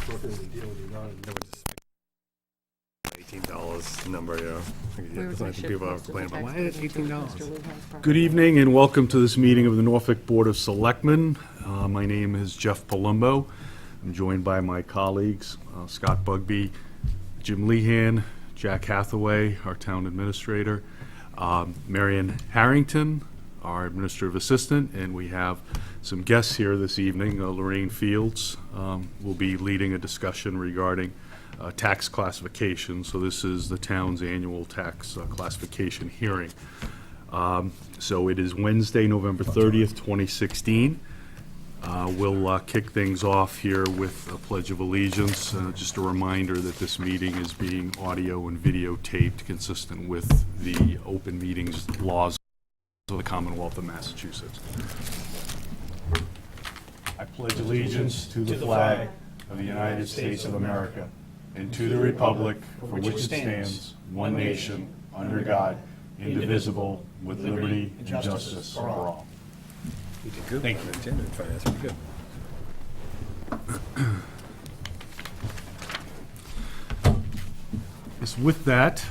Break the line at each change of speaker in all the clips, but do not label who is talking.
$18 number, yeah.
I think people are complaining about, why is it $18?
Good evening and welcome to this meeting of the Norfolk Board of Selectmen. My name is Jeff Palumbo. I'm joined by my colleagues, Scott Bugby, Jim Lehan, Jack Hathaway, our town administrator, Marion Harrington, our administrative assistant, and we have some guests here this evening. Lorraine Fields will be leading a discussion regarding tax classification. So this is the town's annual tax classification hearing. So it is Wednesday, November 30th, 2016. We'll kick things off here with a Pledge of Allegiance. Just a reminder that this meeting is being audio and video taped consistent with the open meetings laws of the Commonwealth of Massachusetts. I pledge allegiance to the flag of the United States of America and to the republic for which it stands, one nation, under God, indivisible, with liberty and justice for all.
You did good.
Thank you.
That's pretty good.
Yes, with that,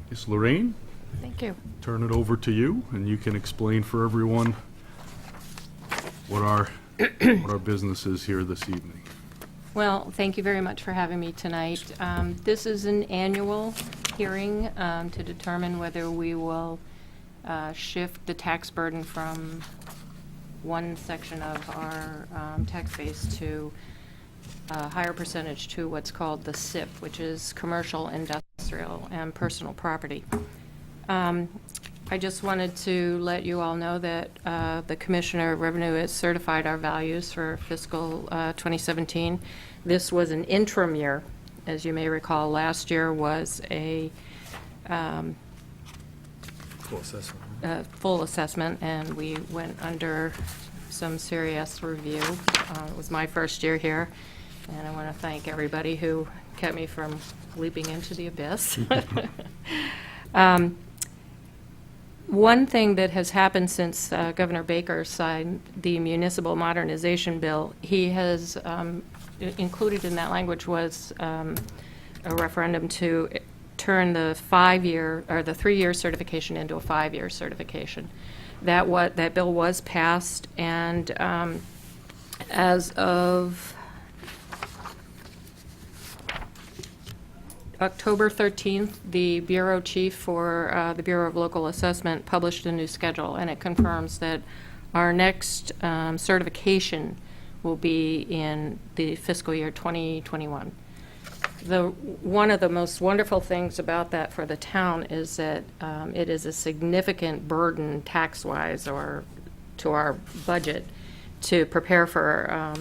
yes, Lorraine,
Thank you.
turn it over to you, and you can explain for everyone what our business is here this evening.
Well, thank you very much for having me tonight. This is an annual hearing to determine whether we will shift the tax burden from one section of our tax base to a higher percentage to what's called the SIP, which is commercial, industrial, and personal property. I just wanted to let you all know that the Commissioner of Revenue has certified our values for fiscal 2017. This was an interim year. As you may recall, last year was a
Full assessment.
full assessment, and we went under some serious review. It was my first year here, and I want to thank everybody who kept me from leaping into the abyss. One thing that has happened since Governor Baker signed the municipal modernization bill, he has included in that language was a referendum to turn the 5-year or the 3-year certification into a 5-year certification. That bill was passed, and as of October 13th, the bureau chief for the Bureau of Local Assessment published a new schedule, and it confirms that our next certification will be in the fiscal year 2021. One of the most wonderful things about that for the town is that it is a significant burden tax-wise or to our budget to prepare for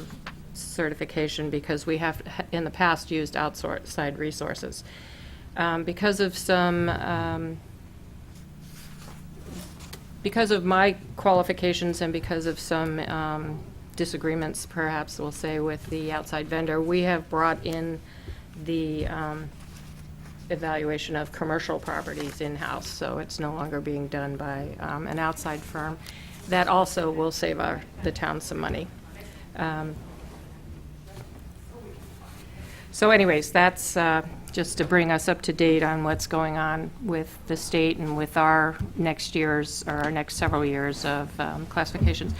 certification, because we have in the past used outside resources. Because of my qualifications and because of some disagreements, perhaps we'll say, with the outside vendor, we have brought in the evaluation of commercial properties in-house, so it's no longer being done by an outside firm. That also will save the town some money. So anyways, that's just to bring us up to date on what's going on with the state and with our next several years of classifications.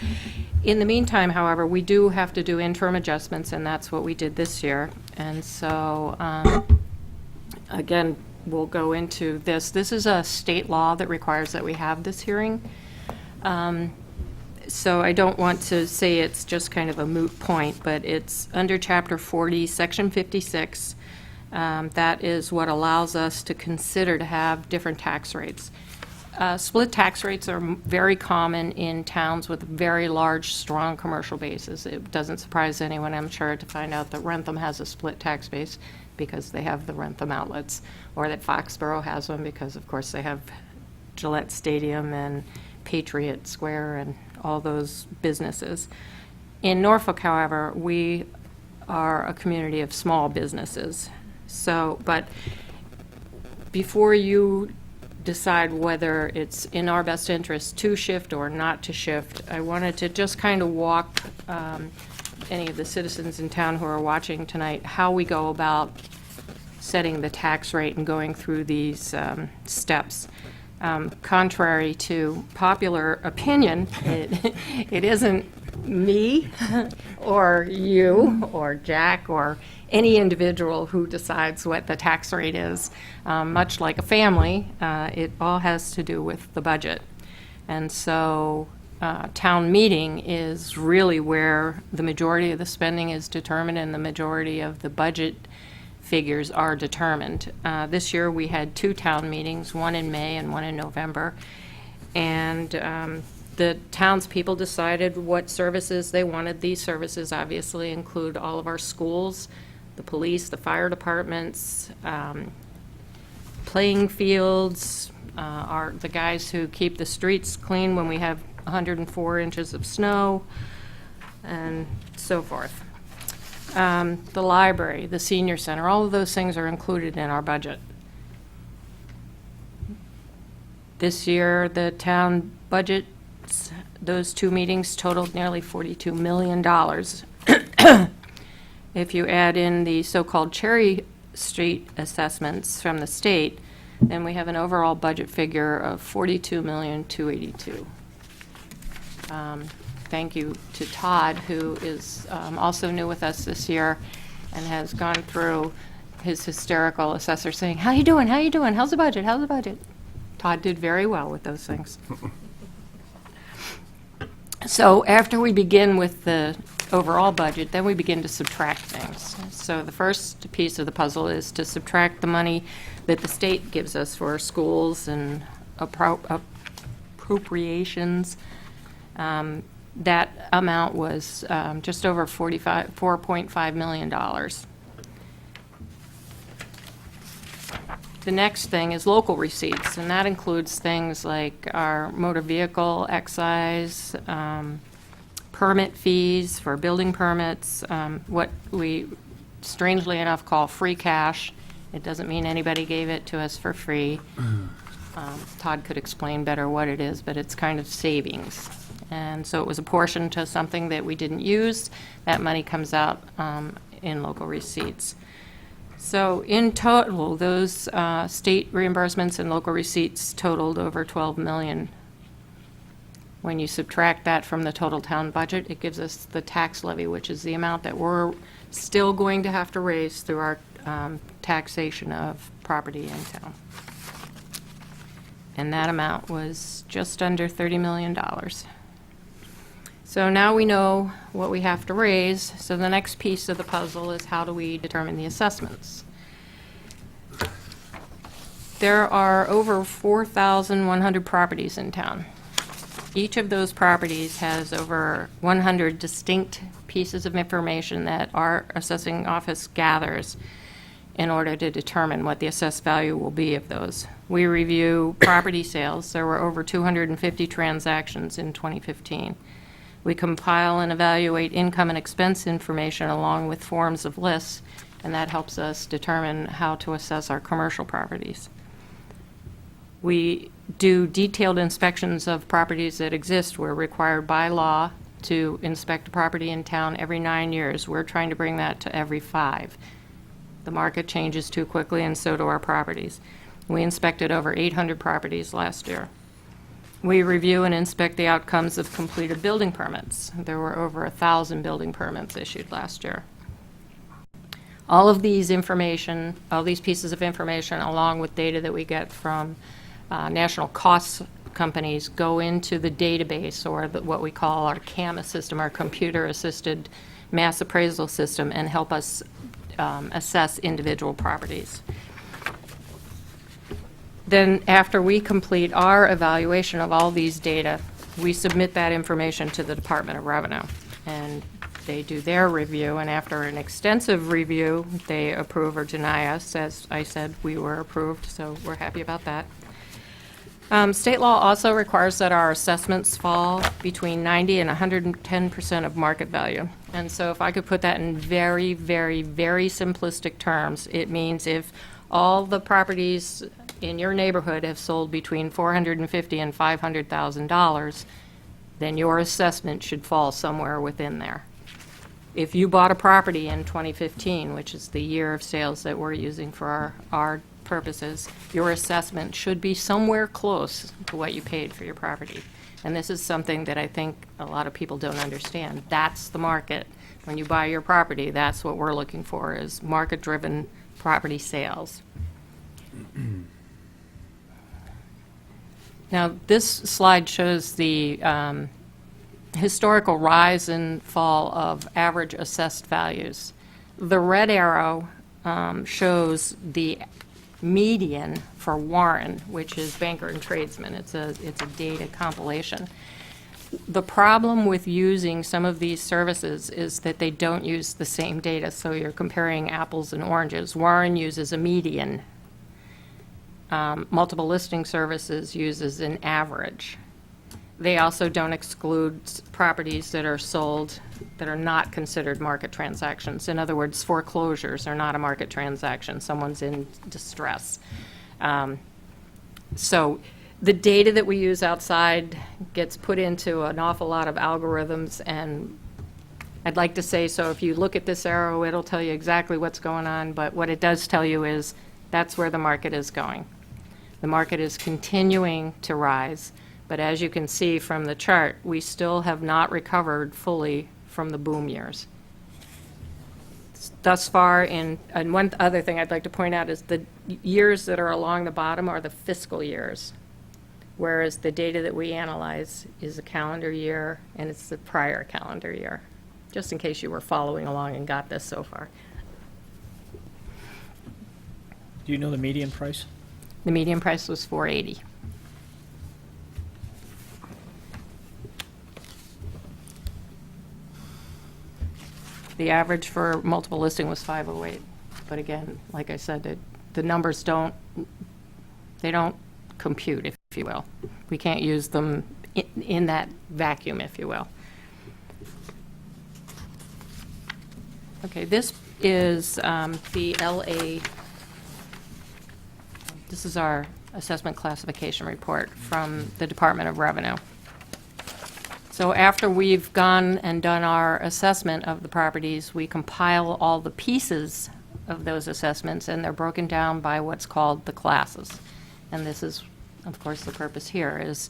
In the meantime, however, we do have to do interim adjustments, and that's what we did this year. And so, again, we'll go into this. This is a state law that requires that we have this hearing. So I don't want to say it's just kind of a moot point, but it's under Chapter 40, Section 56. That is what allows us to consider to have different tax rates. Split tax rates are very common in towns with very large, strong commercial bases. It doesn't surprise anyone, I'm sure, to find out that Rentham has a split tax base because they have the Rentham outlets, or that Foxborough has one because, of course, they have Gillette Stadium and Patriot Square and all those businesses. In Norfolk, however, we are a community of small businesses. So, but before you decide whether it's in our best interest to shift or not to shift, I wanted to just kind of walk any of the citizens in town who are watching tonight how we go about setting the tax rate and going through these steps. Contrary to popular opinion, it isn't me or you or Jack or any individual who decides what the tax rate is. Much like a family, it all has to do with the budget. And so town meeting is really where the majority of the spending is determined and the majority of the budget figures are determined. This year we had 2 town meetings, one in May and one in November. And the townspeople decided what services they wanted. These services obviously include all of our schools, the police, the fire departments, playing fields, the guys who keep the streets clean when we have 104 inches of snow, and so forth. The library, the senior center, all of those things are included in our budget. This year, the town budgets, those 2 meetings totaled nearly $42 million. If you add in the so-called Cherry Street assessments from the state, then we have an overall budget figure of $42,282,000. Thank you to Todd, who is also new with us this year and has gone through his hysterical assessor saying, "How you doing? How you doing? How's the budget? How's the budget?" Todd did very well with those things. So after we begin with the overall budget, then we begin to subtract things. So the first piece of the puzzle is to subtract the money that the state gives us for schools and appropriations. That amount was just over $4.5 million. The next thing is local receipts, and that includes things like our motor vehicle excise, permit fees for building permits, what we strangely enough call free cash. It doesn't mean anybody gave it to us for free. Todd could explain better what it is, but it's kind of savings. And so it was apportioned to something that we didn't use. That money comes out in local receipts. So in total, those state reimbursements and local receipts totaled over $12 million. When you subtract that from the total town budget, it gives us the tax levy, which is the amount that we're still going to have to raise through our taxation of property in town. And that amount was just under $30 million. So now we know what we have to raise. So the next piece of the puzzle is how do we determine the assessments? There are over 4,100 properties in town. Each of those properties has over 100 distinct pieces of information that our assessing office gathers in order to determine what the assessed value will be of those. We review property sales. There were over 250 transactions in 2015. We compile and evaluate income and expense information along with forms of lists, and that helps us determine how to assess our commercial properties. We do detailed inspections of properties that exist. We're required by law to inspect a property in town every 9 years. We're trying to bring that to every 5. The market changes too quickly, and so do our properties. We inspected over 800 properties last year. We review and inspect the outcomes of completed building permits. There were over 1,000 building permits issued last year. All of these information, all these pieces of information, along with data that we get from national cost companies, go into the database, or what we call our CAMA system, our computer-assisted mass appraisal system, and help us assess individual properties. Then after we complete our evaluation of all these data, we submit that information to the Department of Revenue, and they do their review, and after an extensive review, they approve or deny us. As I said, we were approved, so we're happy about that. State law also requires that our assessments fall between 90 and 110% of market value. And so if I could put that in very, very, very simplistic terms, it means if all the properties in your neighborhood have sold between $450,000 and $500,000, then your assessment should fall somewhere within there. if you bought a property in 2015, which is the year of sales that we're using for our purposes, your assessment should be somewhere close to what you paid for your property. And this is something that I think a lot of people don't understand. That's the market. When you buy your property, that's what we're looking for, is market-driven property sales. Now, this slide shows the historical rise and fall of average assessed values. The red arrow shows the median for Warren, which is banker and tradesman. It's a data compilation. The problem with using some of these services is that they don't use the same data, so you're comparing apples and oranges. Warren uses a median. Multiple listing services uses an average. They also don't exclude properties that are sold that are not considered market transactions. In other words, foreclosures are not a market transaction. Someone's in distress. So the data that we use outside gets put into an awful lot of algorithms, and I'd like to say, so if you look at this arrow, it'll tell you exactly what's going on, but what it does tell you is that's where the market is going. The market is continuing to rise, but as you can see from the chart, we still have not recovered fully from the boom years. Thus far, and one other thing I'd like to point out is the years that are along the bottom are the fiscal years, whereas the data that we analyze is a calendar year, and it's the prior calendar year, just in case you were following along and got this so far.
Do you know the median price?
The median price was $480. The average for multiple listing was $508. But again, like I said, the numbers don't compute, if you will. We can't use them in that vacuum, if you will. Okay, this is the LA. This is our assessment classification report from the Department of Revenue. So after we've gone and done our assessment of the properties, we compile all the pieces of those assessments, and they're broken down by what's called the classes. And this is, of course, the purpose here is,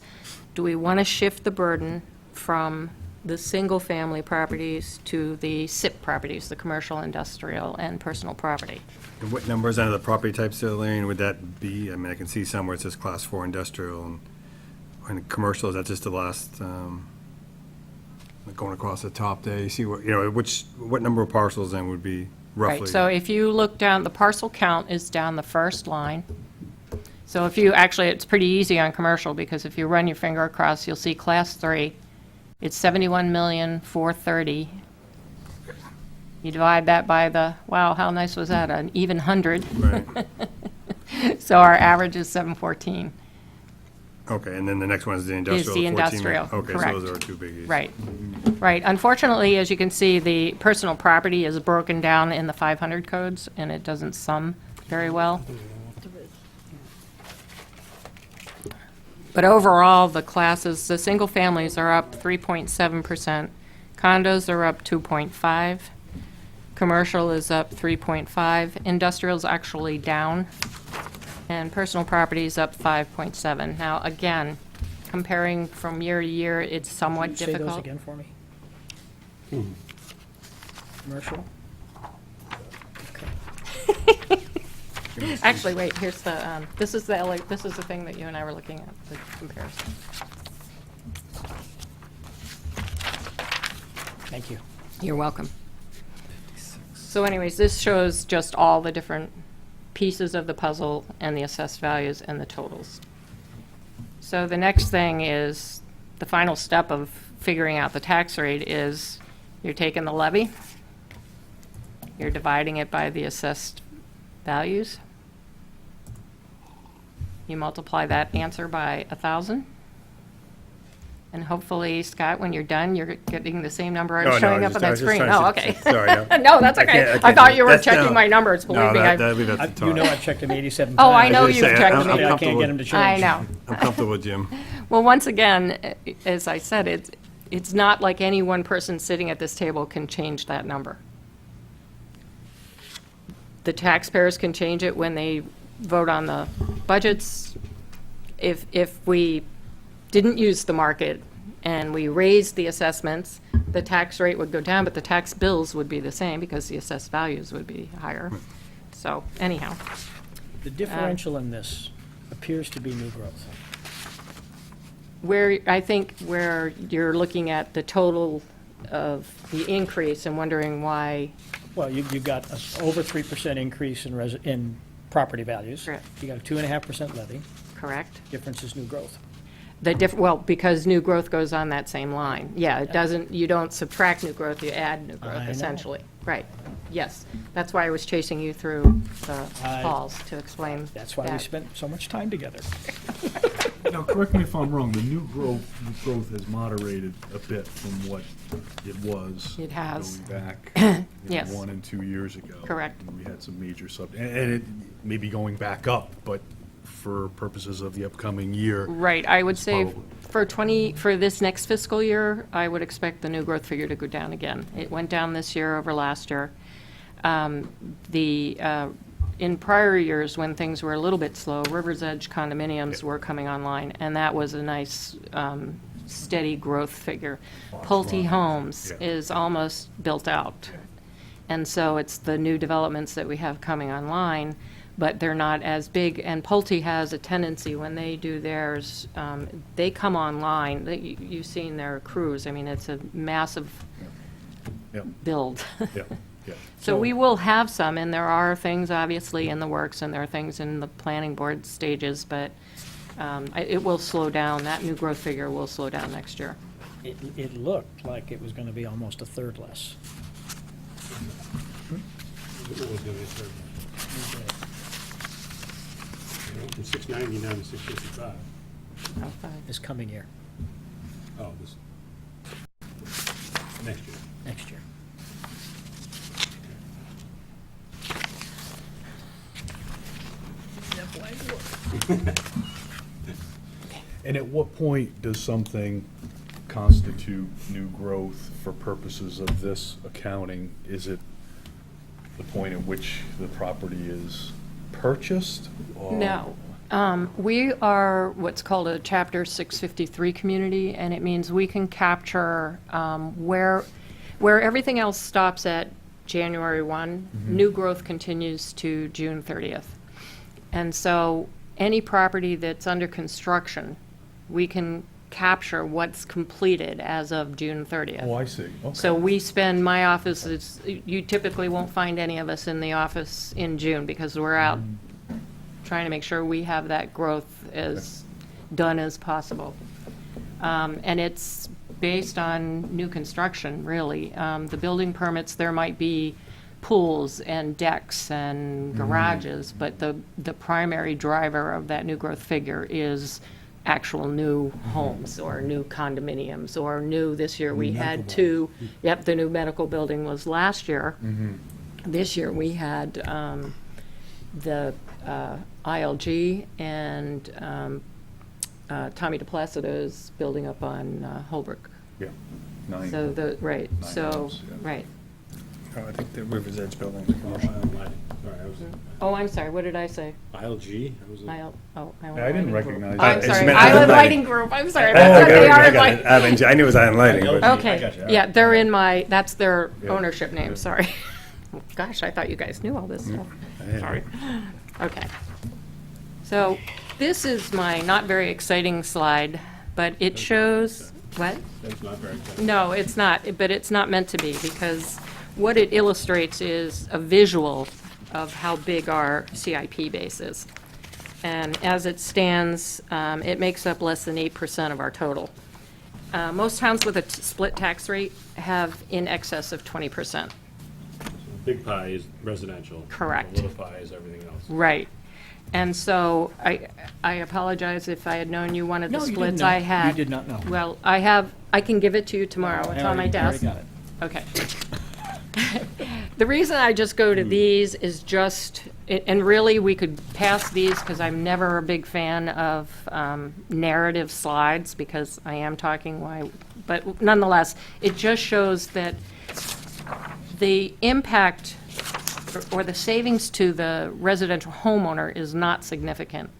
do we want to shift the burden from the single-family properties to the SIP properties, the commercial, industrial, and personal property?
And what numbers under the property types, Elaine, would that be? I mean, I can see somewhere it says Class 4 industrial and commercial. Is that just the last, going across the top there? You see what, what number of parcels then would be roughly?
Right, so if you look down, the parcel count is down the first line. So if you, actually, it's pretty easy on commercial, because if you run your finger across, you'll see Class 3. It's 71,430,000. You divide that by the, wow, how nice was that? An even 100.
Right.
So our average is 714.
Okay, and then the next one is the industrial.
Is the
14
industrial,
Okay,
correct.
so those are our two biggies.
Right, right. Unfortunately, as you can see, the personal property is broken down in the 500 codes, and it doesn't sum very well. But overall, the classes, the single families are up 3.7%. Condos are up 2.5. Commercial is up 3.5. Industrial's actually down. And personal property is up 5.7. Now, again, comparing from year to year, it's somewhat
Say
difficult.
those again for me. Commercial? Okay.
Actually, wait, here's the, this is the this is the thing that you and I were looking at, the comparison.
Thank you.
You're welcome. So anyways, this shows just all the different pieces of the puzzle and the assessed values and the totals. So the next thing is, the final step of figuring out the tax rate is, you're taking the levy, you're dividing it by the assessed values. You multiply that answer by 1,000. And hopefully, Scott, when you're done, you're getting the same number
No,
showing
I
up
was
on
just
that screen.
trying to
Oh,
see-
okay.
sorry, yeah.
No, that's
I
okay.
can't
I thought you were
that's-
checking
no.
my numbers, believe
No,
me.
that'd leave it at the top.
You know I've checked them 87 times.
Oh, I know
was
you've
gonna say,
checked
I'm
them.
I can't get them to change.
I know.
I'm comfortable with Jim.
Well, once again, as I said, it's not like any one person sitting at this table can change that number. The taxpayers can change it when they vote on the budgets. If we didn't use the market and we raised the assessments, the tax rate would go down, but the tax bills would be the same because the assessed values would be higher. So anyhow,
The differential in this appears to be new growth.
I think where you're looking at the total of the increase and wondering why,
Well, you've got a over 3% increase in property values.
Correct.
You got a 2.5% levy.
correct?
Difference is new growth.
Well, because new growth goes on that same line. Yeah, it doesn't, you don't subtract new growth, you add new
I
growth,
know.
essentially. Right, yes. That's why I was chasing you through the calls to explain
That's why we
that.
spent so much time together.
Now, correct me if I'm wrong, the new growth has moderated a bit from what it was.
It has.
Going back,
Yes.
1 and 2 years ago.
Correct.
And we had some major and it may be going back up, but for purposes of the upcoming year.
Right, I would say
Probably.
for this next fiscal year, I would expect the new growth figure to go down again. It went down this year over last year. In prior years, when things were a little bit slow, River's Edge condominiums were coming online, and that was a nice, steady growth figure. Pulte Homes
Yeah.
is almost built out. And so it's the new developments that we have coming online, but they're not as big. And Pulte has a tendency, when they do theirs, they come online, you've seen their crews, I mean, it's a massive
Yep,
build.
yep, yep.
So we will have some, and there are things obviously in the works, and there are things in the planning board stages, but it will slow down. That new growth figure will slow down next year.
It looked like it was going to be almost a third less.
From 690 down to 655.
This coming year,
Oh, this, next year.
next year.
And at what point does something constitute new growth for purposes of this accounting? Is it the point at which the property is purchased? Or-
No. We are what's called a Chapter 653 community, and it means we can capture where everything else stops at January 1, new growth continues to June 30th. And so any property that's under construction, we can capture what's completed as of June 30th.
Oh, I see. Okay.
So my office is, you typically won't find any of us in the office in June because we're out trying to make sure we have that growth as done as possible. And it's based on new construction, really. The building permits, there might be pools and decks and garages, but the primary driver of that new growth figure is actual new homes or new condominiums or new, this year we had two, the new medical building was last year. This year we had the ILG and Tommy DePlacido's building up on Holbrook.
Yeah. Nine.
So
Nine
so,
homes, yeah.
right.
Oh, I think the River's Edge building is commercial.
Sorry, I was,
Oh, I'm sorry, what did I say?
ILG, I was.
Island
I didn't recognize
I'm
that.
sorry,
meant
Island
Island
Lighting
Lighting.
Group, I'm sorry,
Oh,
that's what
okay,
they are.
I
in
got
my-
it. I knew it was Island Lighting. but-
I got
Okay,
you.
yeah, they're in that's their
Yeah.
ownership name, sorry. Gosh, I thought you guys knew all this stuff. Sorry. Okay. So this is my not very exciting slide, but it shows, what?
That's not very exciting.
No, it's not, but it's not meant to be, because what it illustrates is a visual of how big our CIP base is. And as it stands, it makes up less than 8% of our total. Most towns with a split tax rate have in excess of 20%.
Big pie is residential.
Correct.
The little pie is everything else.
Right. And so I apologize if I had known you wanted the
No, you didn't
splits.
know.
I had.
You did not know.
Well, I can give it to you tomorrow. It's on my
I already
desk.
got it.
Okay. The reason I just go to these is just, and really, we could pass these, because I'm never a big fan of narrative slides, because I am talking But nonetheless, it just shows that the impact or the savings to the residential homeowner is not significant.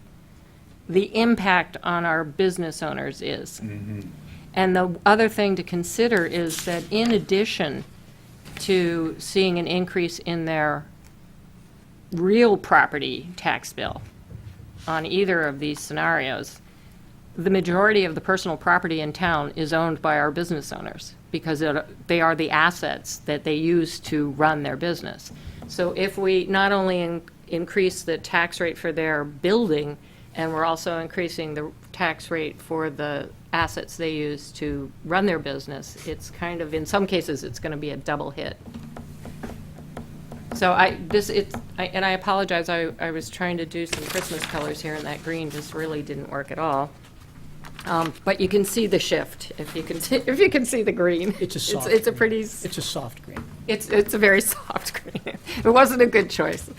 The impact on our business owners is. And the other thing to consider is that in addition to seeing an increase in their real property tax bill on either of these scenarios, the majority of the personal property in town is owned by our business owners because they are the assets that they use to run their business. So if we not only increase the tax rate for their building, and we're also increasing the tax rate for the assets they use to run their business, it's kind of, in some cases, it's going to be a double hit. So and I apologize, I was trying to do some Christmas colors here, and that green just really didn't work at all. But you can see the shift, if you can see the green.
It's a soft
It's a
green.
pretty,
It's a soft green.
it's a very soft green. It wasn't a good choice.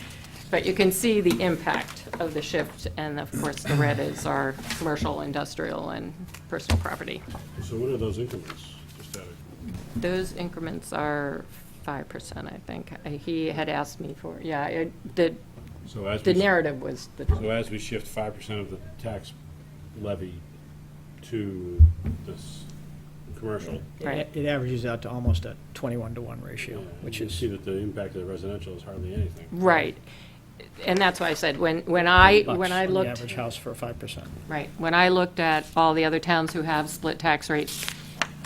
But you can see the impact of the shift, and of course, the red is our commercial, industrial, and personal property.
So what are those increments? Just out of,
Those increments are 5%, I think. He had asked me for,
so as
the
we,
narrative was
so as we shift 5% of the tax levy to this commercial,
Right.
It averages out to almost a 21-to-1 ratio, which
you
is,
see that the impact of the residential is hardly anything.
right. And that's why I said, when I
bucks on the
looked.
average house for a 5%.
Right. When I looked at all the other towns who have split tax rates,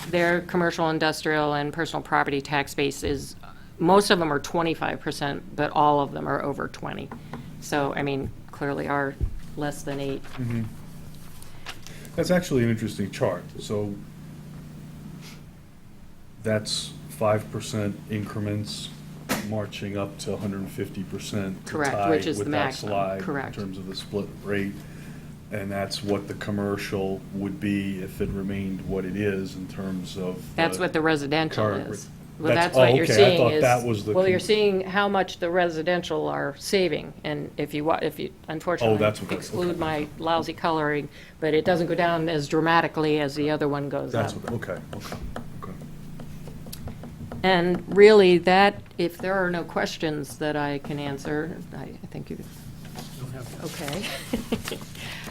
their commercial, industrial, and personal property tax base is, most of them are 25%, but all of them are over 20. So, I mean, clearly are less than 8.
That's actually an interesting chart. So that's 5% increments marching up to 150%.
Correct, which is the maximum,
With that slide.
correct.
In terms of the split rate. And that's what the commercial would be if it remained what it is in terms of.
That's what the residential
current
is.
rate.
Well,
That's-
that's what
oh,
you're
okay, I
seeing
thought
is.
that was the
Well, you're
con-
seeing how much the residential are saving, and if you unfortunately
Oh, that's what that-
exclude
okay.
my lousy coloring, but it doesn't go down as dramatically as the other one goes up.
That's what, okay.
And really, that, if there are no questions that I can answer, I think you, okay.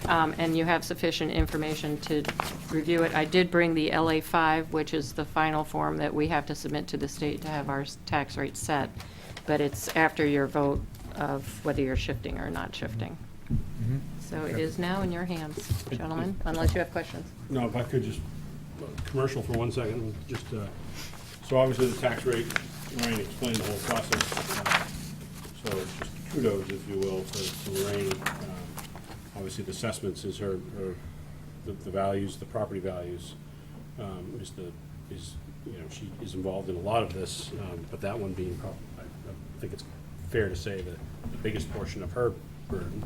And you have sufficient information to review it. I did bring the LA5, which is the final form that we have to submit to the state to have our tax rate set, but it's after your vote of whether you're shifting or not shifting. So it is now in your hands, gentlemen, unless you have questions.
No, if I could just, commercial for 1 second, just, so obviously the tax rate, Lorraine explained the whole process. So it's just kudos, if you will, to Lorraine. Obviously, the assessments is the values, the property values, she is involved in a lot of this, but that one being, I think it's fair to say that the biggest portion of her burden.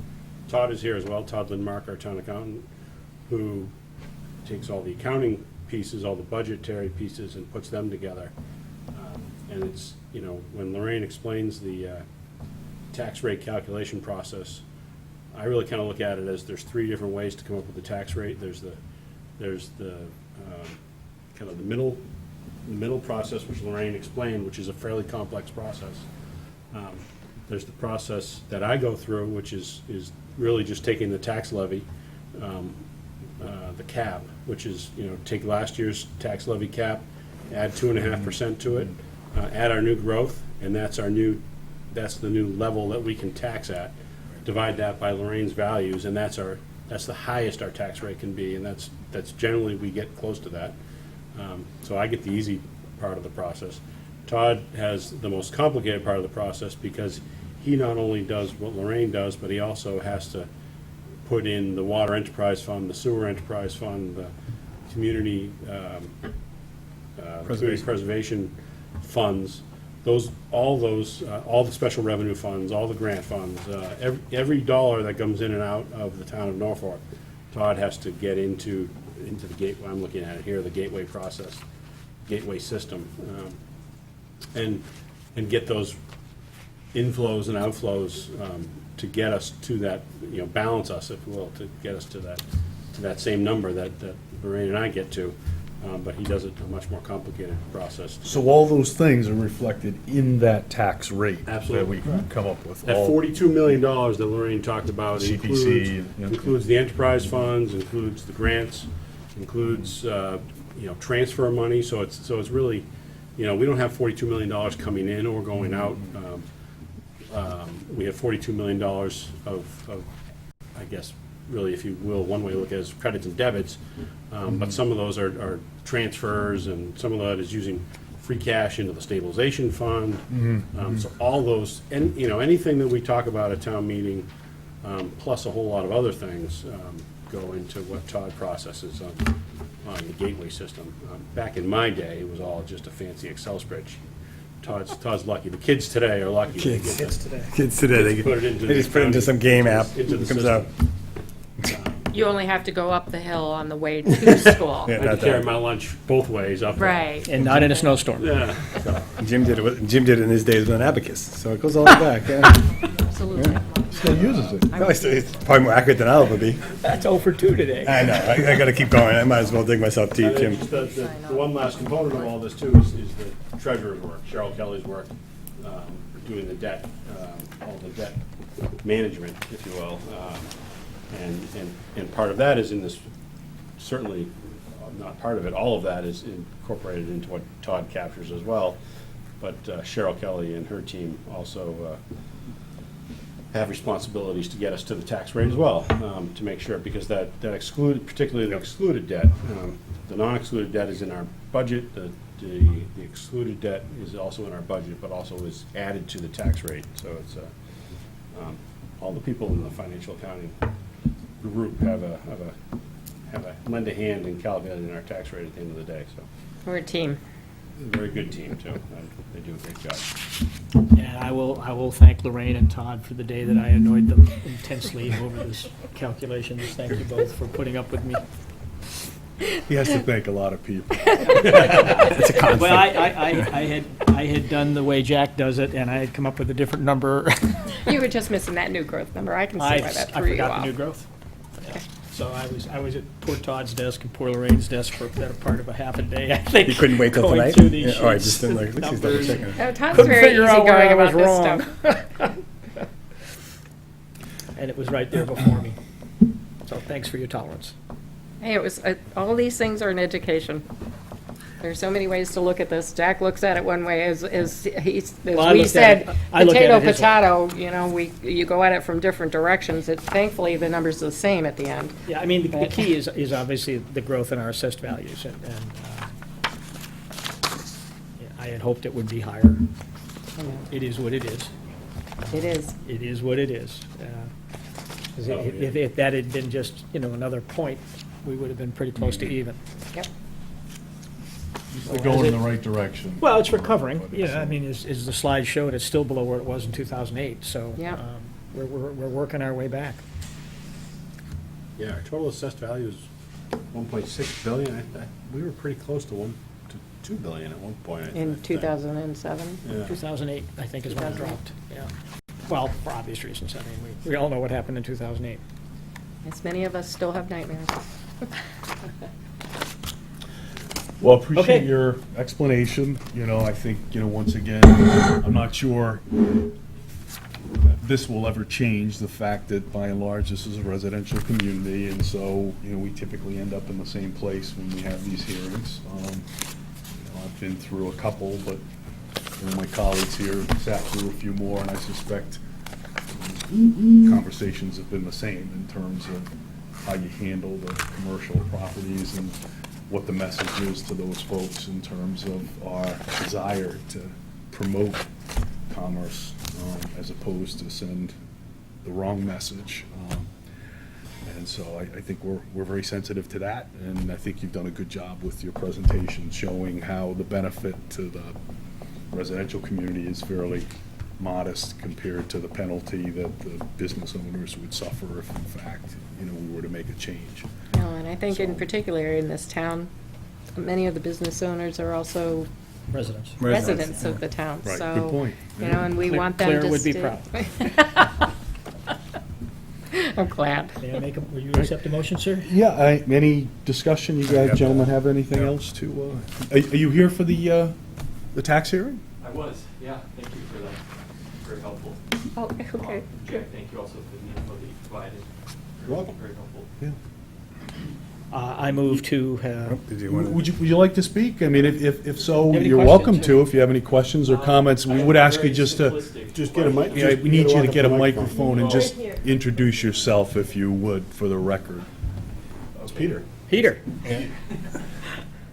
Todd is here as well, Todd Lindmark, our town accountant, who takes all the accounting pieces, all the budgetary pieces, and puts them together. And it's, when Lorraine explains the tax rate calculation process, I really kind of look at it as there's 3 different ways to come up with the tax rate. There's the kind of the middle process, which Lorraine explained, which is a fairly complex process. There's the process that I go through, which is really just taking the tax levy, the cap, which is, take last year's tax levy cap, add 2.5% to it, add our new growth, and that's the new level that we can tax at. Divide that by Lorraine's values, and that's the highest our tax rate can be, and that's generally, we get close to that. So I get the easy part of the process. Todd has the most complicated part of the process because he not only does what Lorraine does, but he also has to put in the water enterprise fund, the sewer enterprise fund, the community preservation funds, all the special revenue funds, all the grant funds, every dollar that comes in and out of the town of Norfolk, Todd has to get into the gateway. I'm looking at it here, the gateway process, gateway system, and get those inflows and outflows to get us to that, balance us, if you will, to get us to that same number that Lorraine and I get to. but he does it a much more complicated process.
So all those things are reflected in that tax rate
Absolutely.
that we come up with.
That
all-
$42 million that Lorraine talked about
CPC, yeah.
includes the enterprise funds, includes the grants, includes, transfer money, so it's really, we don't have $42 million coming in or going out. We have $42 million of, I guess, really, if you will, one way to look at it is credits and debits, but some of those are transfers, and some of that is using free cash into the stabilization fund. So all those, and, anything that we talk about at town meeting, plus a whole lot of other things, go into what Todd processes on the gateway system. Back in my day, it was all just a fancy Excel spreadsheet. Todd's lucky. The kids today are lucky. They get
Kids
to
today.
Kids today, they
put it into
they just put it into some game app,
into the
it comes out.
You only have to go up the hill on the way to school.
Yeah.
I had
Not
to carry
that.
my lunch both ways up there.
Right.
And not in a snowstorm.
Yeah.
Jim did it in his days with an abacus, so it goes all the way back, yeah.
Absolutely.
Still uses it.
No, it's probably more accurate than I'll ever be.
That's 0 for 2 today.
I know, I gotta keep going, I might as well dig myself deep,
And then
Jim.
just the one last component of all this too is the treasurer's work, Cheryl Kelly's work, doing the debt, all the debt management, if you will. And part of that is in this, certainly, not part of it, all of that is incorporated into what Todd captures as well. But Cheryl Kelly and her team also have responsibilities to get us to the tax rate as well, to make sure, because that excluded, particularly the excluded debt, the non-excluded debt is in our budget, the excluded debt is also in our budget, but also is added to the tax rate. So it's, all the people in the financial accounting group have a lend a hand in calculating our tax rate at the end of the day, so.
We're a team.
A very good team, too. They do a great job.
And I will thank Lorraine and Todd for the day that I annoyed them intensely over this calculations. Thank you both for putting up with me.
He has to thank a lot of people.
Well, I had done the way Jack does it, and I had come up with a different number.
You were just missing that new growth number. I can see
I
why that
I
threw you
forgot the
off.
new growth. Yeah. So I was at poor Todd's desk and poor Lorraine's desk for a better part of a half a day, I think.
You couldn't wait till
going
tonight?
through these
Yeah, oh, I
sheets,
just didn't like, let's just double
numbers.
check it.
Oh, Todd's
Couldn't
very
figure out where I
easygoing
was
about this
wrong.
stuff.
And it was right there before me. So thanks for your tolerance.
Hey, it was, all these things are an education. There's so many ways to look at this. Jack looks at it one way, as
Well, I
we
looked at
said,
it- I look at
potato,
it his way.
potato, you go at it from different directions. Thankfully, the number's the same at the end.
Yeah, I mean, the key is obviously the growth in our assessed values, and yeah, I had hoped it would be higher. It is what it is.
It is.
It is what it is. 'Cause if that had been just, another point, we would have been pretty close to even.
Yep.
They're going in the right direction.
Well, it's recovering,
But it's,
I mean, as the slide showed, it's still below where it was in 2008, so
Yeah.
we're working our way back.
Yeah, our total assessed value is 1.6 billion. We were pretty close to 2 billion at one point, I
In
think.
2007.
Yeah.
2008, I think, is when it
2008.
dropped, yeah. Well, for obvious reasons, I mean, we all know what happened in 2008.
As many of us still have nightmares.
Well, appreciate
Okay.
your explanation. I think, once again, I'm not sure this will ever change the fact that by and large, this is a residential community, and so, we typically end up in the same place when we have these hearings. I've been through a couple, but my colleagues here sat through a few more, and I suspect conversations have been the same in terms of how you handle the commercial properties and what the message is to those folks in terms of our desire to promote commerce, as opposed to send the wrong message. And so I think we're very sensitive to that, and I think you've done a good job with your presentation showing how the benefit to the residential community is fairly modest compared to the penalty that the business owners would suffer if in fact, we were to make a change.
No, and I think in particular in this town, many of the business owners are also
Residents.
residents of the town,
Right,
so.
good point.
And we want them to
Claire would be
stay-
proud.
I'm glad.
May I make will you accept a motion, sir?
Yeah, any discussion? You guys, gentlemen, have anything else to, are you here for the tax hearing?
I was, yeah, thank you for that, very helpful.
Oh, okay.
Jack, thank you also for the info that you provided.
You're welcome.
Very helpful.
Yeah.
I move to,
Did you want
Would you like to speak? I mean, if so,
Have any
you're
questions?
welcome to. If you have any questions or comments, we would ask you just to,
Just get a mic.
yeah, we need you to get a
microphone.
microphone and just introduce yourself if you would, for the record. That's Peter.
Peter.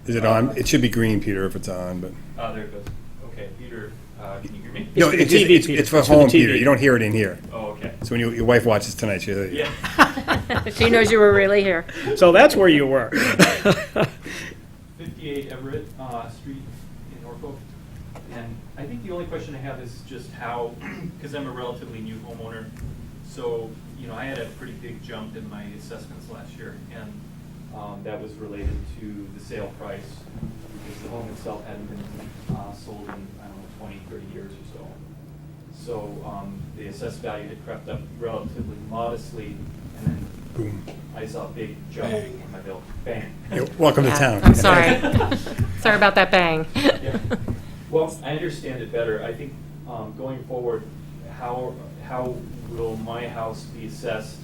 Is it on? It should be green, Peter, if it's on, but.
There it goes. Okay, Peter, can you hear me?
No,
for the
it's,
TV,
it's,
Peter.
it's for
It's for the
home, Peter.
TV.
You don't hear it in here.
Oh, okay.
So when your wife watches tonight, she'll hear you.
Yeah.
She knows you were really here.
So that's where you were.
58 Everett Street in Norfolk. And I think the only question I have is just how, because I'm a relatively new homeowner, so, I had a pretty big jump in my assessments last year, and that was related to the sale price, because the home itself hadn't been sold in, 20, 30 years or so. So the assessed value had crept up relatively modestly, and then
Boom.
I saw a big jump in my bill. Bang.
Welcome to
Yeah,
town.
I'm sorry. Sorry about that bang.
Yeah. Well, I understand it better. I think going forward, how will my house be assessed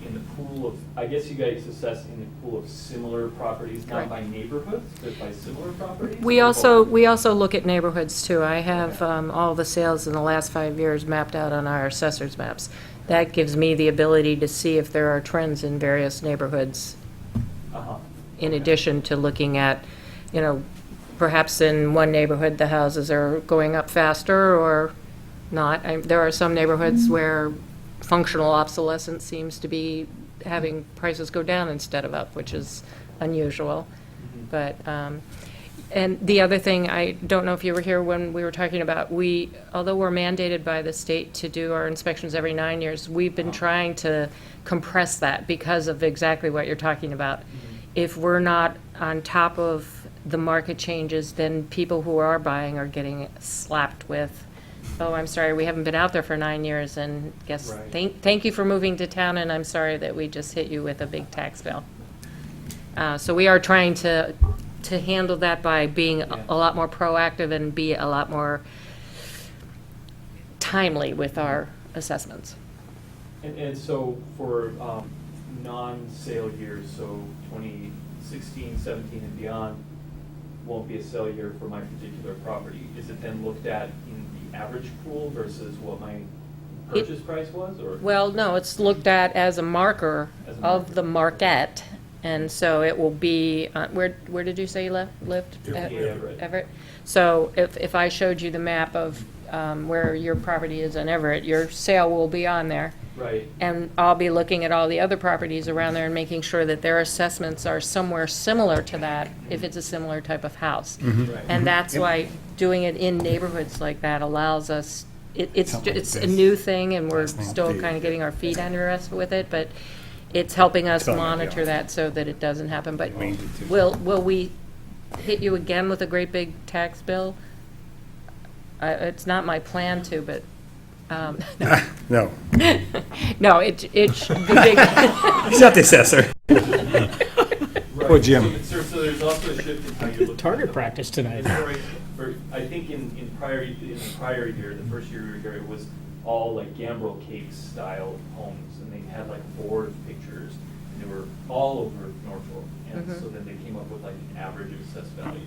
in the pool of, I guess you guys assess in the pool of similar properties, not
Correct.
by neighborhoods, but by similar properties?
We
Or
also,
both?
we also look at neighborhoods too. I have all the sales in the last 5 years mapped out on our assessor's maps. That gives me the ability to see if there are trends in various neighborhoods,
Uh-huh.
in addition to looking at, perhaps in one neighborhood, the houses are going up faster or not. There are some neighborhoods where functional obsolescence seems to be having prices go down instead of up, which is unusual. But, and the other thing, I don't know if you were here when we were talking about, although we're mandated by the state to do our inspections every 9 years, we've been trying to compress that because of exactly what you're talking about. If we're not on top of the market changes, then people who are buying are getting slapped with, oh, I'm sorry, we haven't been out there for 9 years, and
Right.
thank you for moving to town, and I'm sorry that we just hit you with a big tax bill. So we are trying to handle that by being a lot more proactive and be a lot more timely with our assessments.
And so for non-sale years, so 2016, 17, and beyond, won't be a sale year for my particular property. Is it then looked at in the average pool versus what my purchase price was, or?
Well, no, it's looked at as a marker
As a
of
marker.
the market, and so it will be, where did you say you lived? At
Everett.
Everett? So if I showed you the map of where your property is in Everett, your sale will be on there.
Right.
And I'll be looking at all the other properties around there and making sure that their assessments are somewhere similar to that, if it's a similar type of house.
Right.
And that's why doing it in neighborhoods like that allows us, it's
Something like
a
this.
new thing, and we're
Last name
still
P.
kind of getting our feet under us with it, but it's helping us
It's on my
monitor
deal.
that so that it doesn't happen. But
We need to.
will we hit you again with a great big tax bill? It's not my plan to, but,
No,
no, the big,
he's not the assessor. Poor Jim.
So there's also a shift in how you look. at
Target
the-
practice tonight.
I think in the prior year, the first year we were here, it was all like gambrel cake style homes, and they had like a board of pictures, and they were all over Norfolk. And
Mhm.
so then they came up with like an average of assessed value.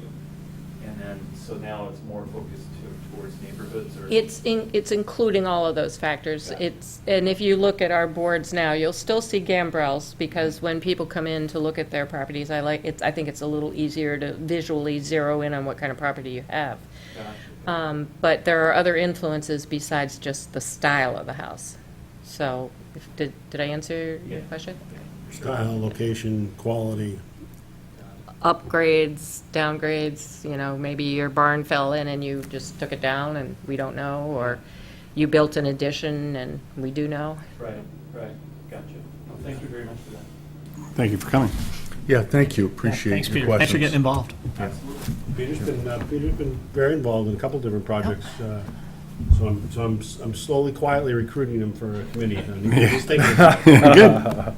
And then, so now it's more focused towards neighborhoods, or?
it's including all of those factors.
Got it.
And if you look at our boards now, you'll still see gambrels, because when people come in to look at their properties, I think it's a little easier to visually zero in on what kind of property you have.
Gotcha.
But there are other influences besides just the style of the house. So, did I answer your
Yeah.
question?
Style, location, quality.
Upgrades, downgrades, maybe your barn fell in and you just took it down and we don't know, or you built an addition and we do know.
Right, gotcha. Well, thank you very much for that.
Thank you for coming.
Yeah, thank you, appreciate
Thanks,
your
Peter.
questions.
Thanks for getting involved.
Absolutely.
Peter's been very involved in a couple different projects. I'm slowly, quietly recruiting him for a committee. And he's thinking about it.
Good.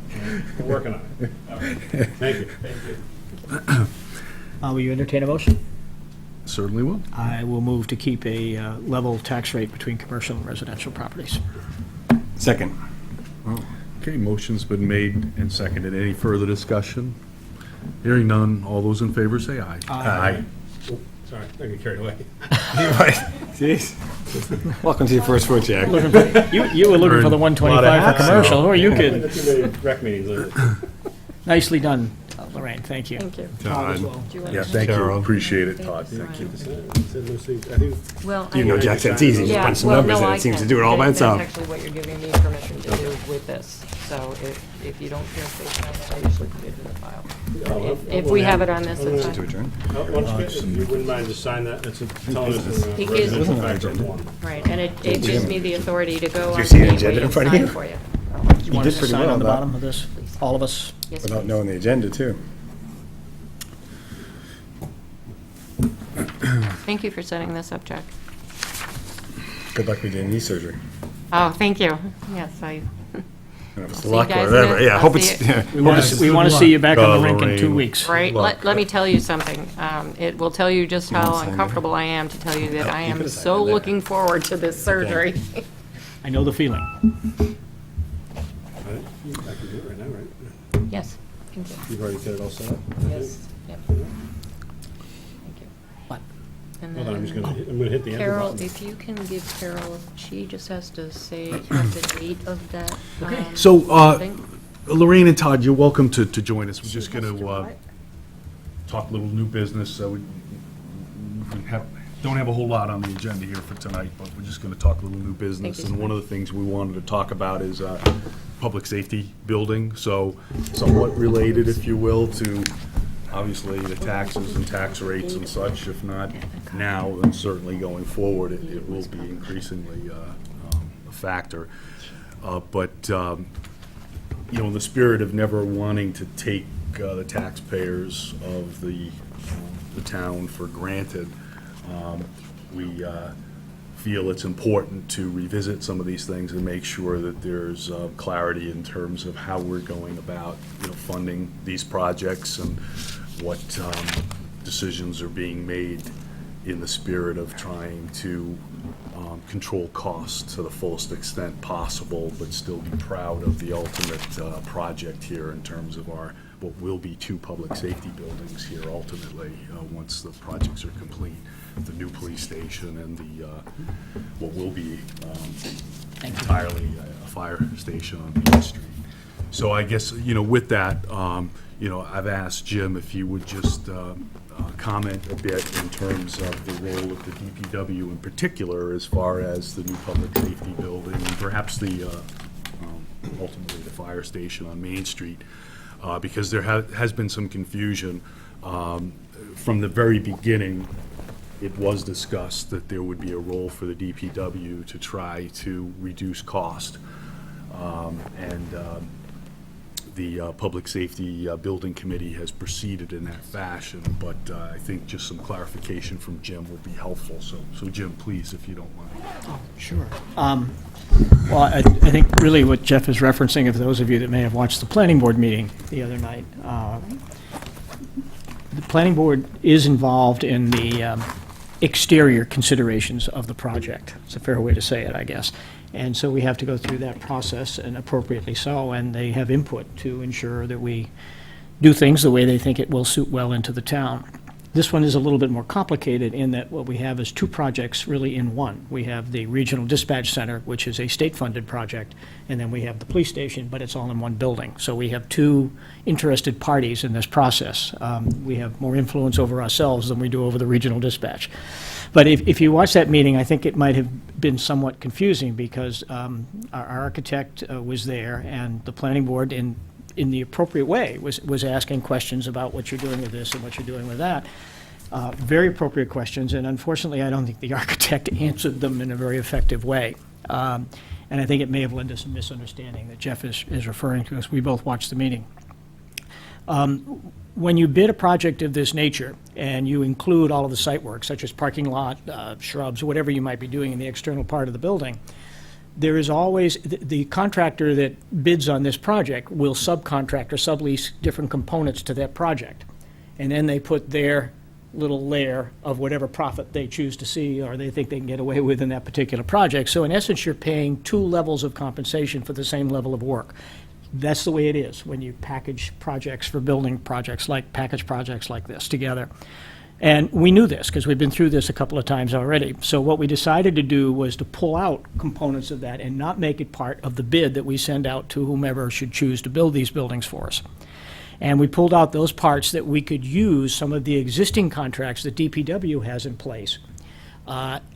We're working on it. All right. Thank you.
Thank you.
Will you entertain a motion?
Certainly will.
I will move to keep a level tax rate between commercial and residential properties.
Second.
Okay, motion's been made and seconded. Any further discussion? Hearing none, all those in favor say aye.
Aye.
Oh, sorry, I got carried away.
Jeez. Welcome to your first foot, Jack.
You were looking for the
Lot of
125 for
hats.
commercial, who are you
I've
kidding?
been to too many rec meetings lately.
Nicely done, Lorraine, thank you.
Thank you.
Todd as
Todd.
well.
Do you want
Yeah,
to-
thank you.
Carol.
Appreciate it, Todd.
Thank you.
It said no sig- I think
Well,
You know, Jack said it's easy, just
Yeah,
punch some
well,
numbers
no,
in,
I
it seems to
can.
do it all by itself.
That's actually what you're giving me permission to do with this. So if you don't feel safe enough, I usually put it in the file. If we have it on this, it's
To
fine.
adjourn?
Why don't you, if you wouldn't mind, just sign that, it's telling us the
He gives-
residential
Wasn't an
factor
agenda.
one.
Right, and it gives me the authority to go on
you see the
the
agenda
gateway
in
and
front of
sign
you?
for you.
You want
did
us to
pretty
sign
well,
on the
though.
bottom of this, all of us?
Yes,
Without
please.
knowing the agenda, too.
Thank you for setting this up, Jack.
Good luck with your knee surgery.
Oh, thank you. Yes, I,
I don't know if it's
see you
luck or
guys
whatever.
then.
Yeah, I
I'll
hope
see
it's,
you.
yeah.
We want to see you back on the rink in 2
Lorraine.
weeks.
right,
Look.
let me tell you something. It will tell you just
wanna
how
sign there?
uncomfortable I am to tell you that I
you
am
could've signed
so
in there.
looking forward to this surgery.
I know the feeling.
Right? I can do it right now, right?
Yes, thank you.
You've already got it all set up?
Yes, yep. Thank you.
What?
And
Hold on, I'm just
then
gonna, I'm gonna hit the enter
Carol,
button.
if you can give Carol, she just has to say, have the date of that.
So,
thing.
Lorraine and Todd, you're welcome to join us. We're just going to talk a little new business. We don't have a whole lot on the agenda here for tonight, but we're just going to talk a little new business.
Thank you.
And one of the things we wanted to talk about is public safety building. So somewhat related, if you will, to obviously the taxes and tax rates and such. If not now, then certainly going forward, it will be increasingly a factor. You know, in the spirit of never wanting to take the taxpayers of the town for granted, we feel it's important to revisit some of these things and make sure that there's clarity in terms of how we're going about, you know, funding these projects and what decisions are being made in the spirit of trying to control costs to the fullest extent possible, but still be proud of the ultimate project here in terms of our, what will be 2 public safety buildings here ultimately, once the projects are complete, the new police station and the, what will be entirely a fire station on Main Street. So I guess, you know, with that, you know, I've asked Jim if he would just comment a bit in terms of the role of the DPW in particular as far as the new public safety building and perhaps the, ultimately the fire station on Main Street, because there has been some confusion. From the very beginning, it was discussed that there would be a role for the DPW to try to reduce cost. The Public Safety Building Committee has proceeded in that fashion, but I think just some clarification from Jim will be helpful. So Jim, please, if you don't mind.
Sure. Well, I think really what Jeff is referencing, if those of you that may have watched the planning board meeting the other night, the planning board is involved in the exterior considerations of the project. It's a fair way to say it, I guess. And so we have to go through that process, and appropriately so, and they have input to ensure that we do things the way they think it will suit well into the town. This one is a little bit more complicated in that what we have is 2 projects really in one. We have the Regional Dispatch Center, which is a state-funded project, and then we have the police station, but it's all in one building. So we have 2 interested parties in this process. We have more influence over ourselves than we do over the Regional Dispatch. But if you watch that meeting, I think it might have been somewhat confusing because our architect was there, and the planning board, in the appropriate way, was asking questions about what you're doing with this and what you're doing with that. Very appropriate questions, and unfortunately, I don't think the architect answered them in a very effective way. And I think it may have led to some misunderstanding that Jeff is referring to as we both watched the meeting. When you bid a project of this nature and you include all of the site work, such as parking lot, shrubs, whatever you might be doing in the external part of the building, there is always, the contractor that bids on this project will subcontract or sublease different components to that project. And then they put their little layer of whatever profit they choose to see or they think they can get away with in that particular project. So in essence, you're paying two levels of compensation for the same level of work. That's the way it is when you package projects for building projects package projects like this together. And we knew this because we've been through this a couple of times already. So what we decided to do was to pull out components of that and not make it part of the bid that we send out to whomever should choose to build these buildings for us. And we pulled out those parts that we could use some of the existing contracts that DPW has in place.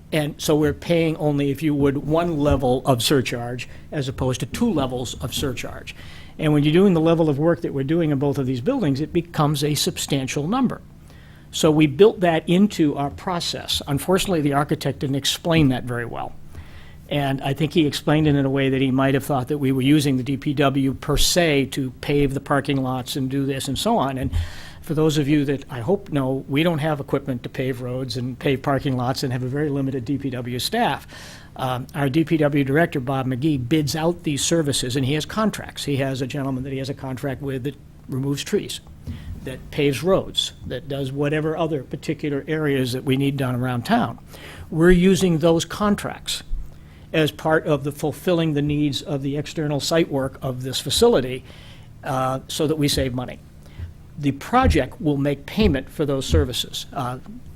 And so we're paying only, if you would, one level of surcharge as opposed to two levels of surcharge. And when you're doing the level of work that we're doing in both of these buildings, it becomes a substantial number. So we built that into our process. Unfortunately, the architect didn't explain that very well. And I think he explained it in a way that he might have thought that we were using the DPW per se to pave the parking lots and do this and so on. And for those of you that I hope know, we don't have equipment to pave roads and pave parking lots and have a very limited DPW staff. Our DPW director, Bob McGee, bids out these services, and he has contracts. He has a gentleman that he has a contract with that removes trees, that paves roads, that does whatever other particular areas that we need done around town. We're using those contracts as part of the fulfilling the needs of the external site work of this facility so that we save money. The project will make payment for those services.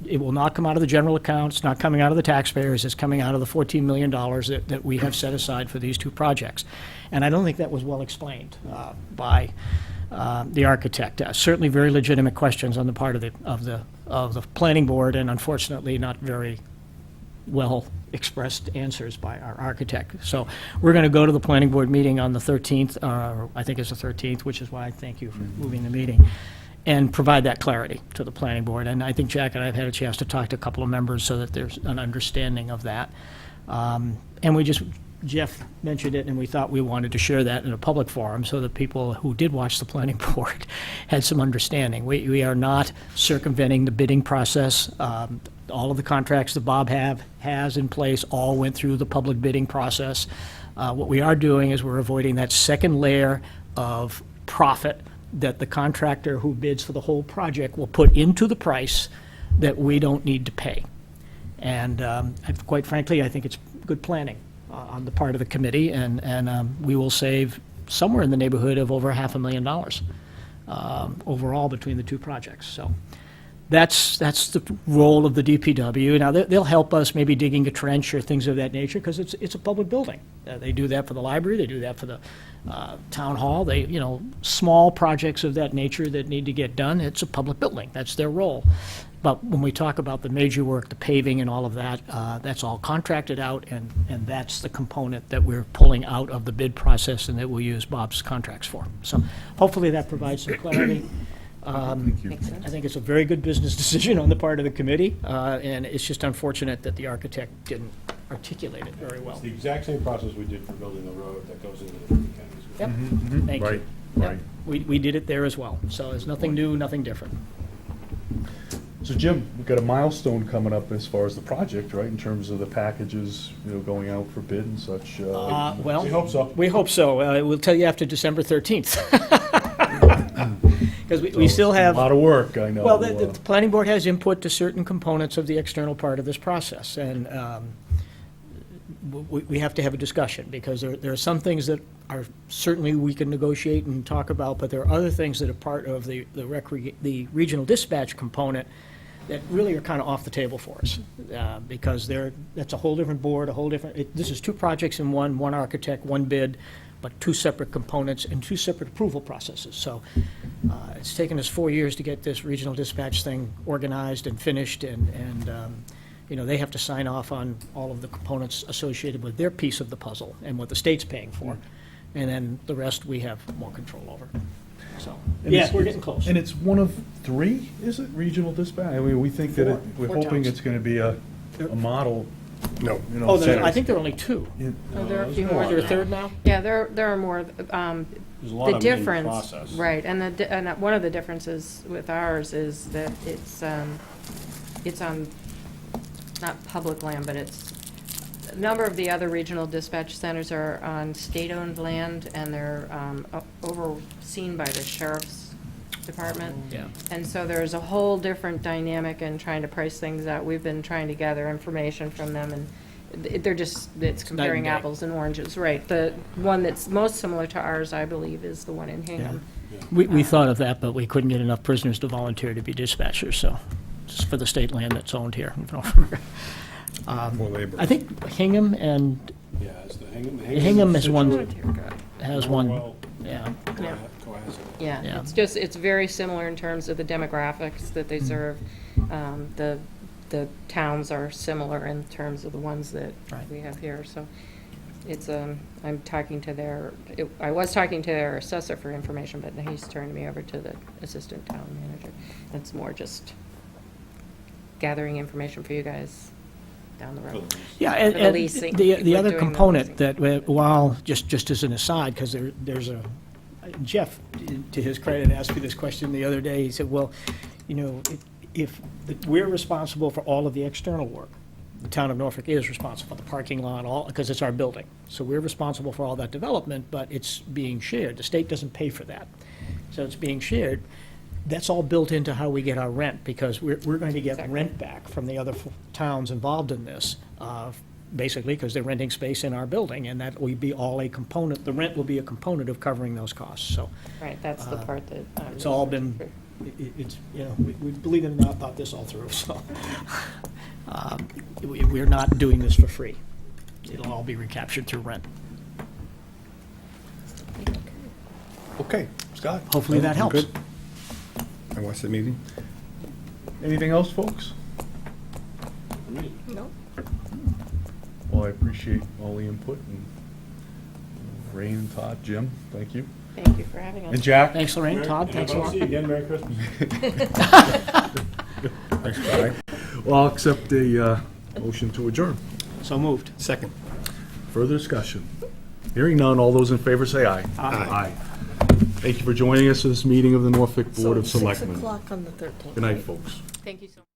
It will not come out of the general account. It's not coming out of the taxpayers. It's coming out of the $14 million that we have set aside for these two projects. And I don't think that was well explained by the architect. Certainly very legitimate questions on the part of the planning board, and unfortunately not very well expressed answers by our architect. So we're going to go to the planning board meeting on the 13th, I think it's the 13th, which is why I thank you for moving the meeting, and provide that clarity to the planning board. And I think Jack and I have had a chance to talk to a couple of members so that there's an understanding of that. And Jeff mentioned it, and we thought we wanted to share that in a public forum so that people who did watch the planning board had some understanding. We are not circumventing the bidding process. All of the contracts that Bob has in place all went through the public bidding process. What we are doing is we're avoiding that second layer of profit that the contractor who bids for the whole project will put into the price that we don't need to pay. And quite frankly, I think it's good planning on the part of the committee, and we will save somewhere in the neighborhood of over $500,000 overall between the two projects. So that's the role of the DPW. Now, they'll help us maybe digging a trench or things of that nature because it's a public building. They do that for the library. They do that for the town hall. Small projects of that nature that need to get done, it's a public building. That's their role. But when we talk about the major work, the paving and all of that, that's all contracted out, and that's the component that we're pulling out of the bid process and that we'll use Bob's contracts for. So hopefully that provides some clarity.
Thank you.
I think it's a very good business decision on the part of the committee, and it's just unfortunate that the architect didn't articulate it very well.
It's the exact same process we did for building the road that goes into the Three Counties.
Yep, thank you.
Right,
Yep.
right.
We did it there as well, so it's nothing new, nothing different.
So Jim, we've got a milestone coming up as far as the project, right, in terms of the packages, going out for bid and such.
Well,
We hope so.
we hope so. We'll tell you after December 13th. Because we still have.
A lot of work, I know.
Well, the planning board has input to certain components of the external part of this process, and we have to have a discussion, because there are some things that are certainly we can negotiate and talk about, but there are other things that are part of the regional dispatch component that really are kind of off the table for us, because that's a whole different board, this is two projects in one architect, one bid, but two separate components and two separate approval processes. So it's taken us 4 years to get this regional dispatch thing organized and finished, and they have to sign off on all of the components associated with their piece of the puzzle and what the state's paying for. And then the rest we have more control over. So,
And
yeah,
it's-
we're getting close.
And it's one of three, is it, regional dispatch? I mean, we think that
Four
we're hoping
towns.
it's going to be a model
No.
Oh, I think there are only two.
Oh, there are a few
Is
more.
there a third now?
Yeah, there are more.
There's a lot
The
of them in
difference,
process.
right, and one of the differences with ours is that it's on, not public land, but a number of the other regional dispatch centers are on state-owned land, and they're overseen by the sheriff's department.
Yeah.
And so there's a whole different dynamic in trying to price things out. We've been trying to gather information from them, and it's comparing
day.
apples and oranges, right. The one that's most similar to ours, I believe, is the one in Hingham.
We thought of that, but we couldn't get enough prisoners to volunteer to be dispatchers, so, just for the state land that's owned here.
More labor.
I think Hingham and,
Yeah, it's the Hingham.
Hingham is one,
Oh, dear God.
has one,
Well,
yeah.
Yeah.
Cohasset.
Yeah,
Yeah.
it's very similar in terms of the demographics that they serve. The towns are similar in terms of the ones that
Right.
we have here, so it's, I'm talking to I was talking to their assessor for information, but he's turned me over to the assistant town manager. It's more just gathering information for you guys down the road.
Yeah,
For the
and
leasing.
the
We're
other
doing the
component
leasing.
that, while, just as an aside, because there's Jeff, to his credit, asked me this question the other day. He said, well, you know, if we're responsible for all of the external work, the town of Norfolk is responsible for the parking lot, all, because it's our building. So we're responsible for all that development, but it's being shared. The state doesn't pay for that. So it's being shared. That's all built into how we get our rent, because we're going to get
Exactly.
rent back from the other towns involved in this, basically, because they're renting space in our building, and that will be all a component, the rent will be a component of covering those costs, so
Right, that's the part that.
it's all been, it's, you know, we believe it or not, thought this all through, so. We're not doing this for free. It'll all be recaptured through rent.
Okay, Scott?
Hopefully that helps.
Good. I watched the meeting.
Anything else, folks?
I mean,
Well, I appreciate all the input, and Rain, Todd, Jim, thank you.
Thank you for having us.
And Jack?
Thanks, Lorraine. Todd,
and
thanks a
if I
lot.
don't see you again, Merry Christmas.
Thanks, Guy.
Well, I'll accept a motion to adjourn.
So moved.
Second.
Further discussion? Hearing none, all those in favor say aye.
Aye.
Thank you for joining us for this meeting of the Norfolk Board of
So, 6
Selectmen.
o'clock on the 13th.
Good night, folks.
Thank you so much.